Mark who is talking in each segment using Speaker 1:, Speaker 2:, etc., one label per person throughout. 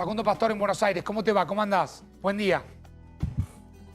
Speaker 1: Facundo Pastor en Buenos Aires, ¿cómo te va? ¿Cómo andás? Buen día.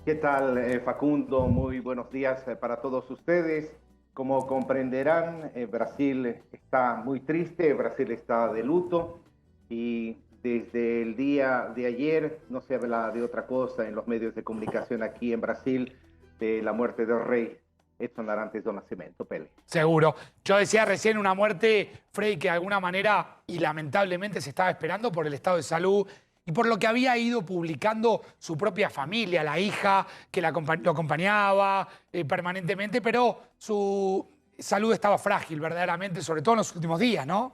Speaker 2: ¿Qué tal, Facundo? Muy buenos días para todos ustedes. Como comprenderán, Brasil está muy triste, Brasil está de luto y desde el día de ayer no se habla de otra cosa en los medios de comunicación aquí en Brasil de la muerte del rey Edson Arantes do Nascimento, Pele.
Speaker 1: Seguro. Yo decía recién una muerte, Freddy, que de alguna manera y lamentablemente se estaba esperando por el estado de salud y por lo que había ido publicando su propia familia, la hija que lo acompañaba permanentemente, pero su salud estaba frágil verdaderamente, sobre todo en los últimos días, ¿no?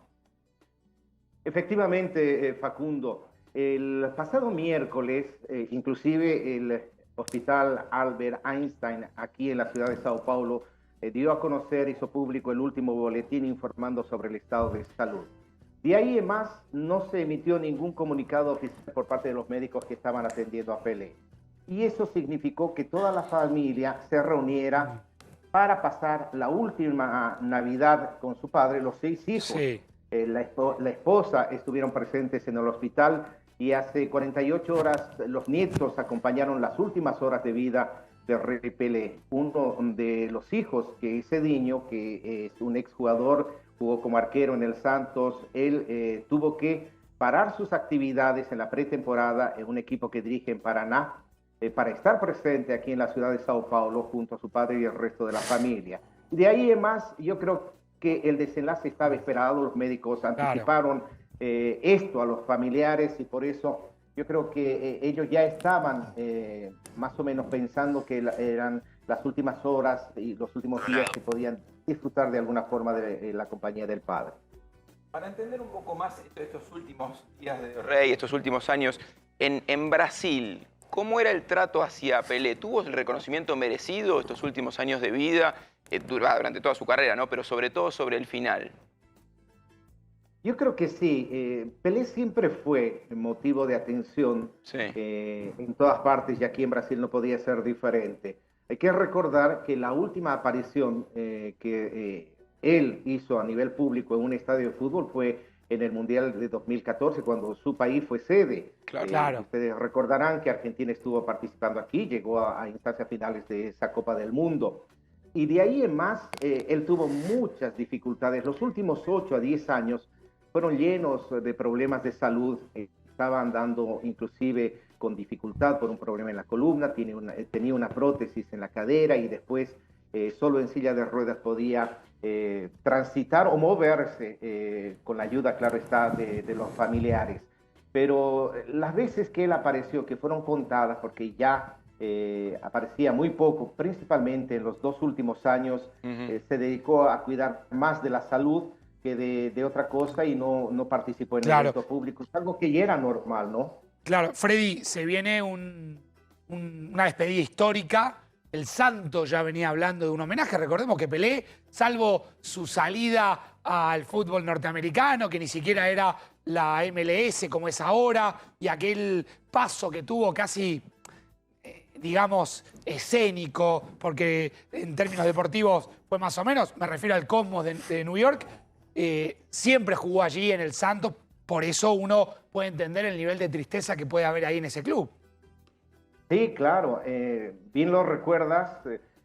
Speaker 2: Efectivamente, Facundo, el pasado miércoles, inclusive el Hospital Albert Einstein, aquí en la ciudad de Sao Paulo, dio a conocer, hizo público el último boletín informando sobre el estado de salud. De ahí en más, no se emitió ningún comunicado oficial por parte de los médicos que estaban atendiendo a Pelé. Y eso significó que toda la familia se reuniera para pasar la última Navidad con su padre, los 6 hijos.
Speaker 1: Sí.
Speaker 2: La esposa estuvieron presentes en el hospital y hace 48 horas los nietos acompañaron las últimas horas de vida de Rey Pelé. Uno de los hijos, que ese niño, que es un exjugador, jugó como arquero en el Santos, él tuvo que parar sus actividades en la pretemporada en un equipo que dirige en Paraná para estar presente aquí en la ciudad de Sao Paulo junto a su padre y el resto de la familia. De ahí en más, yo creo que el desenlace estaba esperado, los médicos anticiparon esto a los familiares y por eso yo creo que ellos ya estaban más o menos pensando que eran las últimas horas y los últimos días que podían disfrutar de alguna forma de la compañía del padre.
Speaker 3: Para entender un poco más estos últimos días de Rey, estos últimos años, en Brasil, ¿cómo era el trato hacia Pelé? ¿Tuvo el reconocimiento merecido estos últimos años de vida? Durante toda su carrera, ¿no? Pero sobre todo sobre el final.
Speaker 2: Yo creo que sí. Pelé siempre fue motivo de atención
Speaker 3: Sí.
Speaker 2: en todas partes y aquí en Brasil no podía ser diferente. Hay que recordar que la última aparición que él hizo a nivel público en un estadio de fútbol fue en el Mundial de 2014, cuando su país fue sede.
Speaker 1: Claro.
Speaker 2: Ustedes recordarán que Argentina estuvo participando aquí, llegó a instancias finales de esa Copa del Mundo. Y de ahí en más, él tuvo muchas dificultades. Los últimos 8 a 10 años fueron llenos de problemas de salud. Estaba andando inclusive con dificultad por un problema en la columna, tenía una prótesis en la cadera y después solo en silla de ruedas podía transitar o moverse con la ayuda, claro está, de los familiares. Pero las veces que él apareció, que fueron contadas, porque ya aparecía muy poco, principalmente en los 2 últimos años, se dedicó a cuidar más de la salud que de otra cosa y no participó en eventos públicos, algo que ya era normal, ¿no?
Speaker 1: Claro, Freddy, se viene una despedida histórica. El Santo ya venía hablando de un homenaje. Recordemos que Pelé, salvo su salida al fútbol norteamericano, que ni siquiera era la MLS como es ahora, y aquel paso que tuvo casi, digamos, escénico, porque en términos deportivos fue más o menos, me refiero al Cosmos de New York, siempre jugó allí en el Santos, por eso uno puede entender el nivel de tristeza que puede haber ahí en ese club.
Speaker 2: Sí, claro, bien lo recuerdas,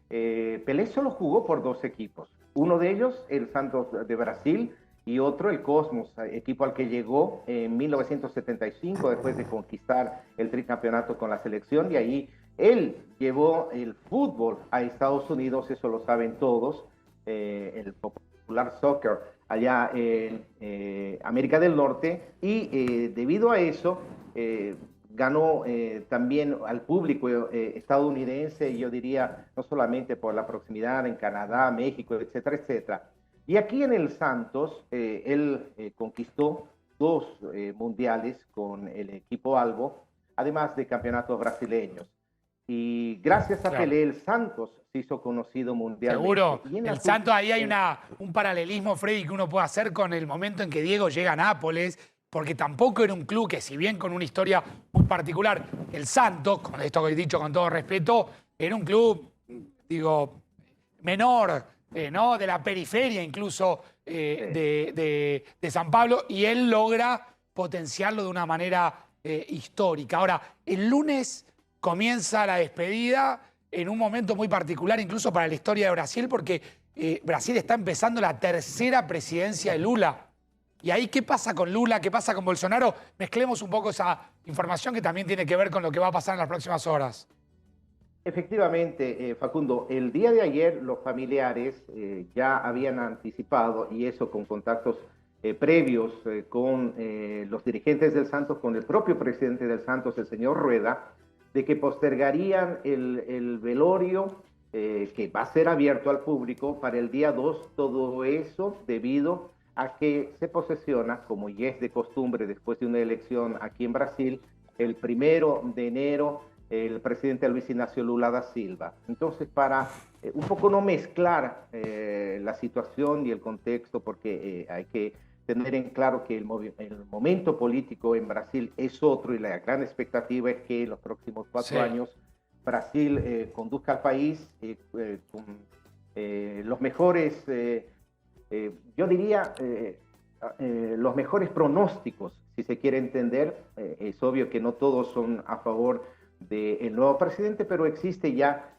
Speaker 2: Pelé solo jugó por 2 equipos, uno de ellos el Santos de Brasil y otro el Cosmos, equipo al que llegó en 1975 después de conquistar el tricampeonato con la selección, y ahí él llevó el fútbol a Estados Unidos, eso lo saben todos, el popular soccer allá en América del Norte, y debido a eso ganó también al público estadounidense, y yo diría no solamente por la proximidad en Canadá, México, etcétera, etcétera. Y aquí en el Santos, él conquistó 2 mundiales con el equipo Albo, además de campeonatos brasileños. Y gracias a Pelé, el Santos se hizo conocido mundialmente.
Speaker 1: Seguro.
Speaker 2: Y en
Speaker 1: El Santos, ahí hay un paralelismo, Freddy, que uno puede hacer con el momento en que Diego llega a Nápoles, porque tampoco era un club que, si bien con una historia muy particular, el Santos, con esto que he dicho con todo respeto, era un club, digo, menor, ¿no? De la periferia incluso de San Pablo, y él logra potenciarlo de una manera histórica. Ahora, el lunes comienza la despedida en un momento muy particular, incluso para la historia de Brasil, porque Brasil está empezando la tercera presidencia de Lula. Y ahí, ¿qué pasa con Lula? ¿Qué pasa con Bolsonaro? Mezclemos un poco esa información que también tiene que ver con lo que va a pasar en las próximas horas.
Speaker 2: Efectivamente, Facundo, el día de ayer los familiares ya habían anticipado, y eso con contactos previos con los dirigentes del Santos, con el propio presidente del Santos, el señor Rueda, de que postergarían el velorio que va a ser abierto al público para el día 2, todo eso debido a que se posesiona, como ya es de costumbre después de una elección aquí en Brasil, el 1 de enero el presidente Luis Ignacio Lula da Silva. Entonces, para un poco no mezclar la situación y el contexto, porque hay que tener en claro que el momento político en Brasil es otro, y la gran expectativa es que en los próximos 4 años Brasil conduzca al país con los mejores, yo diría, los mejores pronósticos, si se quiere entender. Es obvio que no todos son a favor del nuevo presidente, pero existe ya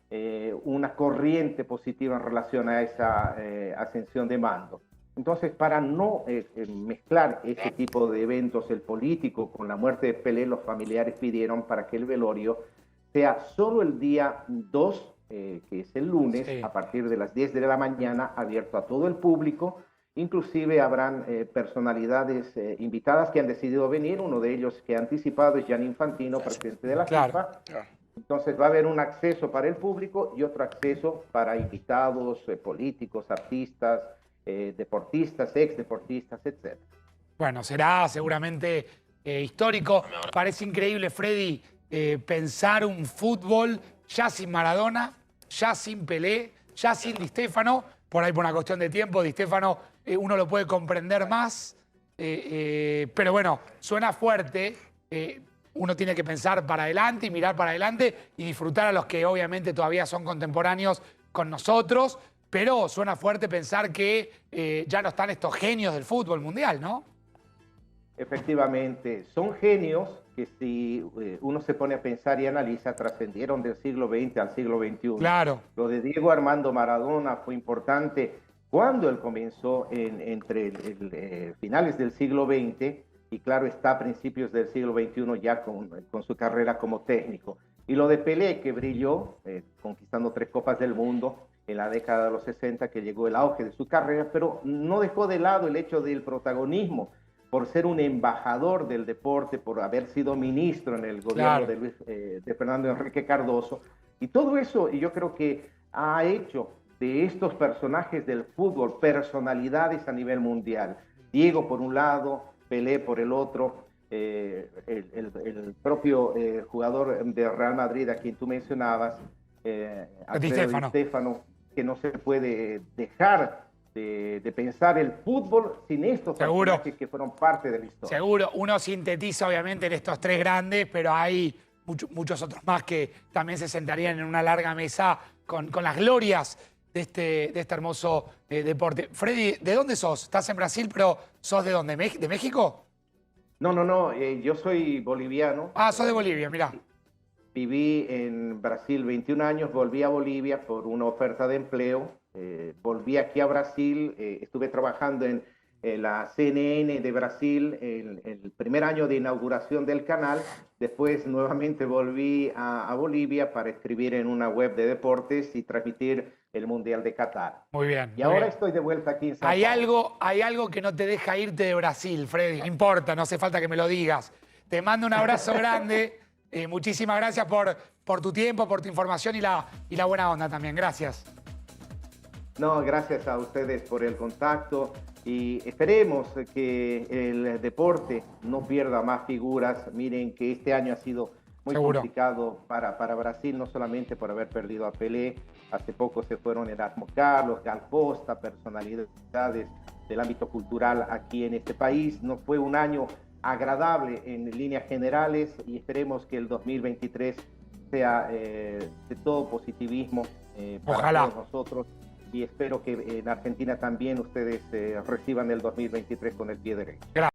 Speaker 2: una corriente positiva en relación a esa ascensión de mando. Entonces, para no mezclar ese tipo de eventos, el político, con la muerte de Pelé, los familiares pidieron para que el velorio sea solo el día 2, que es el lunes, a partir de las 10 de la mañana, abierto a todo el público. Inclusive habrán personalidades invitadas que han decidido venir. Uno de ellos que ha anticipado es Gianni Infantino, presidente de la FIFA. Entonces va a haber un acceso para el público y otro acceso para invitados, políticos, artistas, deportistas, exdeportistas, etc.
Speaker 1: Bueno, será seguramente histórico. Parece increíble, Freddy, pensar un fútbol ya sin Maradona, ya sin Pelé, ya sin Di Stéfano. Por ahí, por una cuestión de tiempo, Di Stéfano uno lo puede comprender más. Pero bueno, suena fuerte. Uno tiene que pensar para adelante y mirar para adelante y disfrutar a los que obviamente todavía son contemporáneos con nosotros. Pero suena fuerte pensar que ya no están estos genios del fútbol mundial, ¿no?
Speaker 2: Efectivamente, son genios que si uno se pone a pensar y analiza, trascendieron del siglo XX al siglo XXI.
Speaker 1: Claro.
Speaker 2: Lo de Diego Armando Maradona fue importante cuando él comenzó entre finales del siglo XX y claro está a principios del siglo XXI ya con su carrera como técnico. Y lo de Pelé, que brilló conquistando 3 Copas del Mundo en la década de los 60, que llegó el auge de su carrera, pero no dejó de lado el hecho del protagonismo, por ser un embajador del deporte, por haber sido ministro en el gobierno de Fernando Enrique Cardoso. Y todo eso, y yo creo que ha hecho de estos personajes del fútbol personalidades a nivel mundial. Diego por un lado, Pelé por el otro, el propio jugador de Real Madrid a quien tú mencionabas,
Speaker 1: Di
Speaker 2: Stéfano, que no se puede dejar de pensar el fútbol sin estos personajes que fueron parte de la historia.
Speaker 1: Seguro, uno sintetiza obviamente en estos 3 grandes, pero hay muchos otros más que también se sentarían en una larga mesa con las glorias de este hermoso deporte. Freddy, ¿de dónde sos? Estás en Brasil, pero ¿sos de dónde? ¿De México?
Speaker 2: No, yo soy boliviano.
Speaker 1: Ah, sos de Bolivia, mirá.
Speaker 2: Viví en Brasil 21 años, volví a Bolivia por una oferta de empleo, volví aquí a Brasil, estuve trabajando en la CNN de Brasil el primer año de inauguración del canal, después nuevamente volví a Bolivia para escribir en una web de deportes y transmitir el Mundial de Qatar.
Speaker 1: Muy bien.
Speaker 2: Y ahora estoy de vuelta aquí en San
Speaker 1: Paulo. Hay algo que no te deja irte de Brasil, Freddy, no importa, no hace falta que me lo digas. Te mando un abrazo grande. Muchísimas gracias por tu tiempo, por tu información y la buena onda también. Gracias.
Speaker 2: No, gracias a ustedes por el contacto y esperemos que el deporte no pierda más figuras. Miren que este año ha sido muy complicado para Brasil, no solamente por haber perdido a Pelé. Hace poco se fueron Erasmo Carlos, Gal Costa, personalidades del ámbito cultural aquí en este país. No fue un año agradable en líneas generales y esperemos que el 2023 sea de todo positivismo para todos nosotros y espero que en Argentina también ustedes reciban el 2023 con el pie derecho. Gracias.